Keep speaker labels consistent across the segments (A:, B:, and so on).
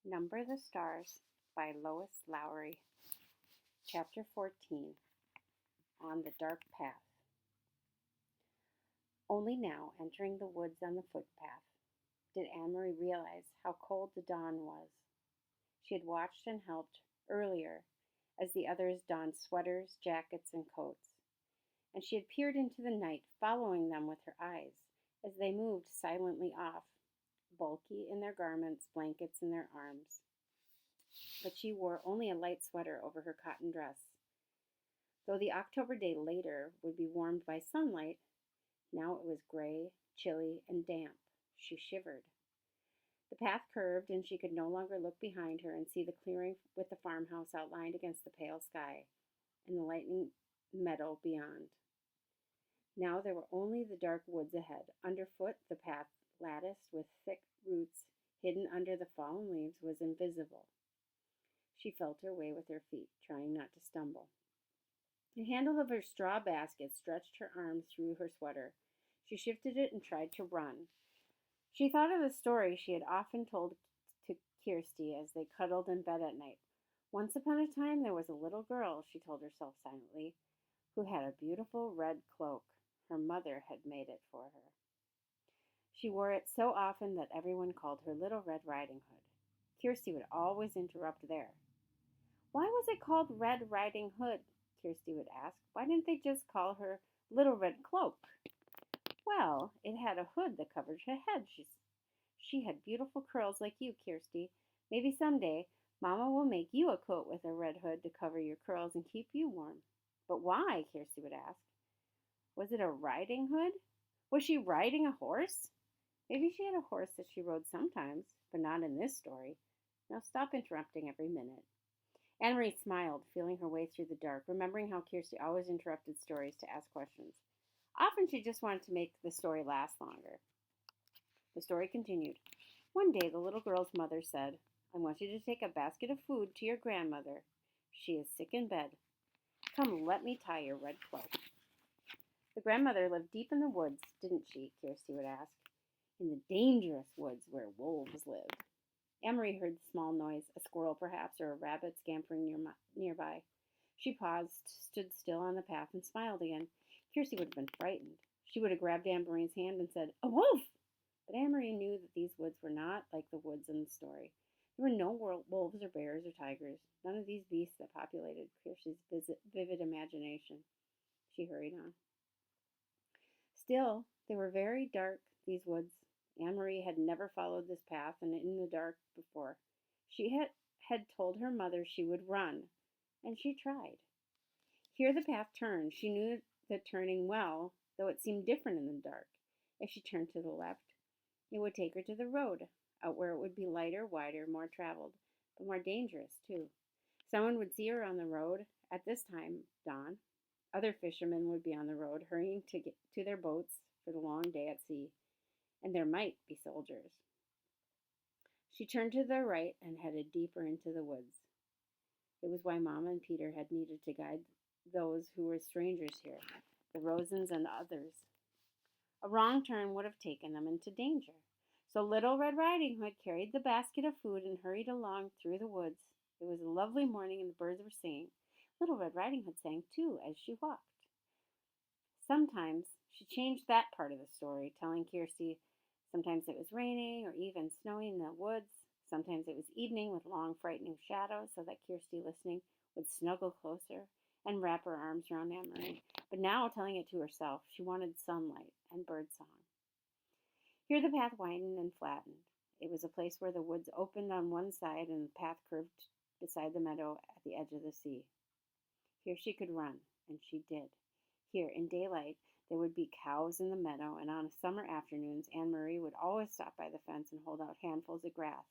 A: Number the Stars by Lois Lowry. Chapter 14. On the Dark Path. Only now, entering the woods on the footpath, did Anne-Marie realize how cold the dawn was. She had watched and helped earlier as the others donned sweaters, jackets, and coats, and she had peered into the night, following them with her eyes as they moved silently off, bulky in their garments, blankets in their arms. But she wore only a light sweater over her cotton dress. Though the October day later would be warmed by sunlight, now it was gray, chilly, and damp. She shivered. The path curved, and she could no longer look behind her and see the clearing with the farmhouse outlined against the pale sky and the lightning meadow beyond. Now there were only the dark woods ahead. Underfoot, the path, latticed with thick roots hidden under the fallen leaves, was invisible. She felt her way with her feet, trying not to stumble. The handle of her straw basket stretched her arm through her sweater. She shifted it and tried to run. She thought of the story she had often told to Kirsty as they cuddled in bed at night. Once upon a time there was a little girl, she told herself silently, who had a beautiful red cloak. Her mother had made it for her. She wore it so often that everyone called her Little Red Riding Hood. Kirsty would always interrupt there. Why was it called Red Riding Hood? Kirsty would ask. Why didn't they just call her Little Red Cloak? Well, it had a hood that covered her head. She had beautiful curls like you, Kirsty. Maybe someday Mama will make you a coat with a red hood to cover your curls and keep you warm. But why? Kirsty would ask. Was it a riding hood? Was she riding a horse? Maybe she had a horse that she rode sometimes, but not in this story. Now stop interrupting every minute. Anne-Marie smiled, feeling her way through the dark, remembering how Kirsty always interrupted stories to ask questions. Often she just wanted to make the story last longer. The story continued. One day the little girl's mother said, I want you to take a basket of food to your grandmother. She is sick in bed. Come, let me tie your red cloak. The grandmother lived deep in the woods, didn't she? Kirsty would ask. In the dangerous woods where wolves lived. Anne-Marie heard the small noise, a squirrel perhaps, or a rabbit scampering nearby. She paused, stood still on the path, and smiled again. Kirsty would have been frightened. She would have grabbed Anne-Marie's hand and said, A wolf! But Anne-Marie knew that these woods were not like the woods in the story. There were no wolves or bears or tigers, none of these beasts that populated Kirsty's vivid imagination. She hurried on. Still, they were very dark, these woods. Anne-Marie had never followed this path and in the dark before. She had told her mother she would run, and she tried. Here the path turned. She knew the turning well, though it seemed different in the dark. If she turned to the left, it would take her to the road, out where it would be lighter, wider, more traveled, but more dangerous, too. Someone would see her on the road at this time, dawn. Other fishermen would be on the road, hurrying to get to their boats for the long day at sea. And there might be soldiers. She turned to the right and headed deeper into the woods. It was why Mama and Peter had needed to guide those who were strangers here, the Rosens and others. A wrong turn would have taken them into danger. So Little Red Riding Hood carried the basket of food and hurried along through the woods. It was a lovely morning and the birds were singing. Little Red Riding Hood sang too as she walked. Sometimes she changed that part of the story, telling Kirsty sometimes it was raining or even snowing in the woods. Sometimes it was evening with long, frightening shadows so that Kirsty, listening, would snuggle closer and wrap her arms around Anne-Marie. But now, telling it to herself, she wanted sunlight and birdsong. Here the path widened and flattened. It was a place where the woods opened on one side and the path curved beside the meadow at the edge of the sea. Here she could run, and she did. Here, in daylight, there would be cows in the meadow, and on summer afternoons, Anne-Marie would always stop by the fence and hold out handfuls of grass,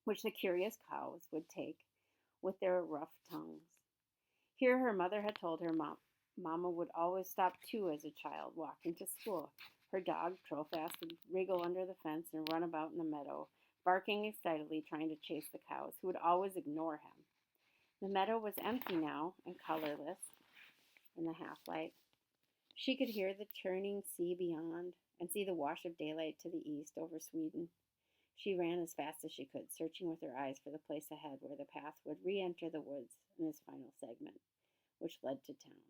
A: which the curious cows would take with their rough tongues. Here her mother had told her Mama would always stop too as a child walking to school. Her dog, Trofast, would wriggle under the fence and run about in the meadow, barking excitedly, trying to chase the cows, who would always ignore him. The meadow was empty now and colorless in the half-light. She could hear the churning sea beyond and see the wash of daylight to the east over Sweden. She ran as fast as she could, searching with her eyes for the place ahead where the path would re-enter the woods in its final segment, which led to town.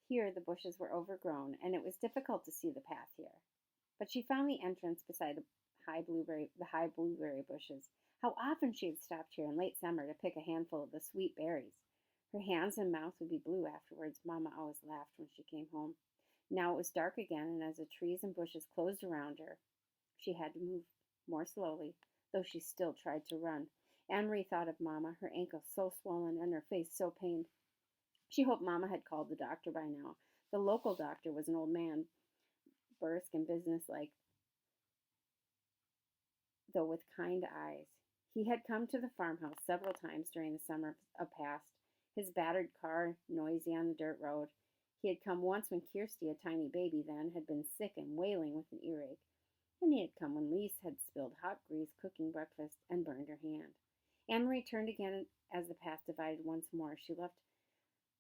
A: Here the bushes were overgrown, and it was difficult to see the path here. But she found the entrance beside the high blueberry bushes. How often she had stopped here in late summer to pick a handful of the sweet berries. Her hands and mouth would be blue afterwards. Mamma always laughed when she came home. Now it was dark again, and as the trees and bushes closed around her, she had to move more slowly, though she still tried to run. Anne-Marie thought of Mamma, her ankle so swollen and her face so pained. She hoped Mamma had called the doctor by now. The local doctor was an old man, brusque and businesslike, though with kind eyes. He had come to the farmhouse several times during the summer past, his battered car noisy on the dirt road. He had come once when Kirsty, a tiny baby then, had been sick and wailing with an earache. And he had come when Lise had spilled hot grease cooking breakfast and burned her hand. Anne-Marie turned again as the path divided once more.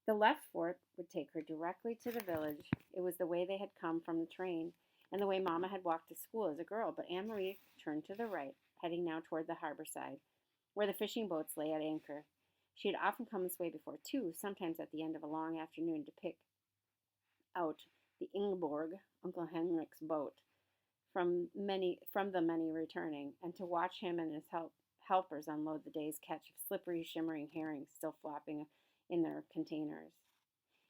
A: The left fork would take her directly to the village. It was the way they had come from the train, and the way Mamma had walked to school as a girl, but Anne-Marie turned to the right, heading now toward the harbor side, where the fishing boats lay at anchor. She had often come this way before, too, sometimes at the end of a long afternoon to pick out the Ingeborg, Uncle Henrik's boat, from the many returning, and to watch him and his helpers unload the day's catch of slippery, shimmering herrings still flopping in their containers.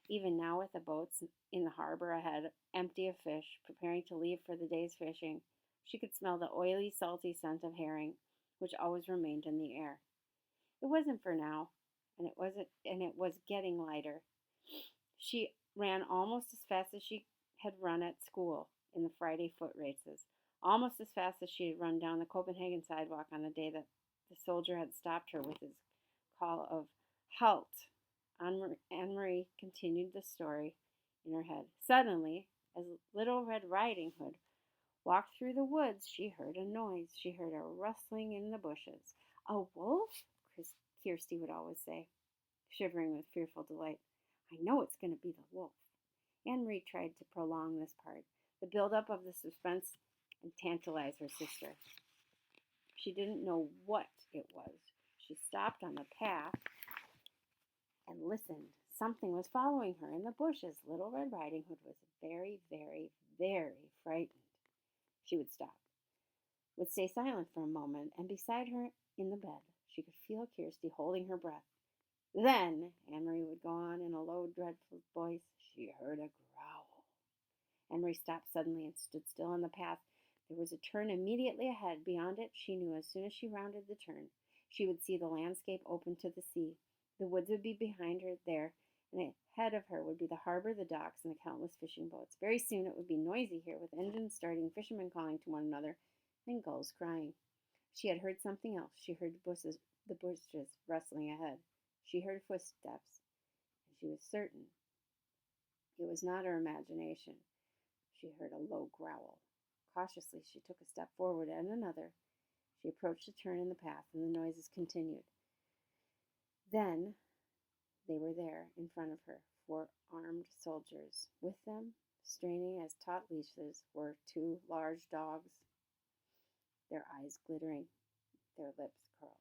A: Even now, with the boats in the harbor ahead, empty of fish, preparing to leave for the day's fishing, she could smell the oily, salty scent of herring, which always remained in the air. It wasn't for now, and it was getting lighter. She ran almost as fast as she had run at school in the Friday foot races, almost as fast as she had run down the Copenhagen sidewalk on the day that the soldier had stopped her with his call of "Halt!" Anne-Marie continued the story in her head. Suddenly, as Little Red Riding Hood walked through the woods, she heard a noise. She heard a rustling in the bushes. "A wolf?" Kirsty would always say, shivering with fearful delight. "I know it's going to be the wolf." Anne-Marie tried to prolong this part, the build-up of the suspense, and tantalize her sister. She didn't know what it was. She stopped on the path and listened. Something was following her in the bushes. Little Red Riding Hood was very, very, very frightened. She would stop, would stay silent for a moment, and beside her in the bed, she could feel Kirsty holding her breath. Then, Anne-Marie would go on in a low, dreadful voice, she heard a growl. Anne-Marie stopped suddenly and stood still on the path. There was a turn immediately ahead. Beyond it, she knew as soon as she rounded the turn, she would see the landscape open to the sea. The woods would be behind her there, and ahead of her would be the harbor, the docks, and the countless fishing boats. Very soon it would be noisy here, with engines starting, fishermen calling to one another, and gulls crying. She had heard something else. She heard the bushes rustling ahead. She heard footsteps, and she was certain it was not her imagination. She heard a low growl. Cautiously, she took a step forward and another. She approached a turn in the path, and the noises continued. Then they were there, in front of her, 4 armed soldiers. With them, straining as taut leashes, were 2 large dogs, their eyes glittering, their lips curled.